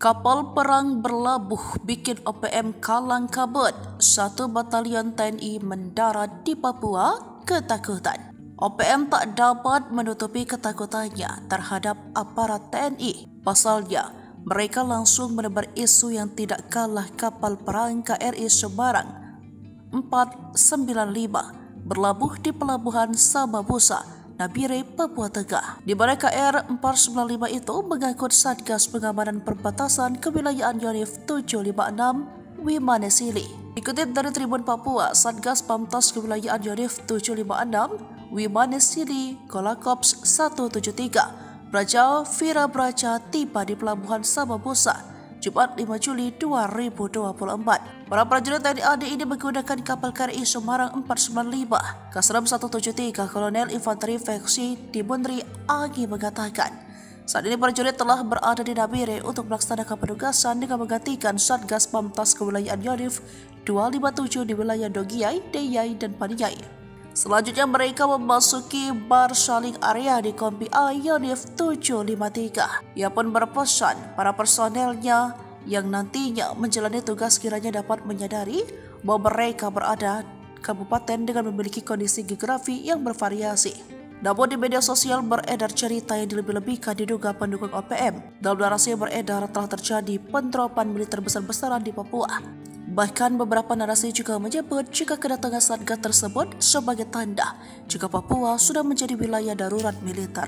Kapal perang berlabuh bikin OPM kalang kabut. 1 batalion TNI mendarat di Papua ketakutan. OPM tak dapat menutupi ketakutannya terhadap aparat TNI. Pasalnya, mereka langsung menebar isu yang tidak kalah kapal perang KRI Semarang 495 berlabuh di pelabuhan Samabusa, Nabire, Papua Tengah, di mana KR 495 itu mengangkut Satgas Pengamanan Perbatasan Kewilayahan Yonif 756 Wimanesili. Dikutip dari Tribun Papua, Satgas Pamtas Kewilayahan Yonif 756 Wimanesili Kolakops 173 Braja Vira Braja tiba di Pelabuhan Samabusa Jumat 5 Juli 2024. Para prajurit TNI AD ini menggunakan kapal KRI Semarang 495 Kasram 173 Kolonel Infanteri Veksi Dimunri Agi mengatakan, saat ini prajurit telah berada di Nabire untuk melaksanakan penugasan dengan menggantikan Satgas Pamtas Kewilayahan Yonif 257 di wilayah Dogiai, Deyai, dan Paniai. Selanjutnya mereka memasuki bar saling area di Kompi A Yonif 753. Ia pun berpesan para personelnya yang nantinya menjalani tugas kiranya dapat menyadari bahwa mereka berada kabupaten dengan memiliki kondisi geografi yang bervariasi. Namun di media sosial beredar cerita yang dilebih-lebihkan diduga pendukung OPM. Dalam narasi yang beredar telah terjadi penteropan militer besar-besaran di Papua. Bahkan beberapa narasi juga menyebut jika kedatangan Satgas tersebut sebagai tanda jika Papua sudah menjadi wilayah darurat militer.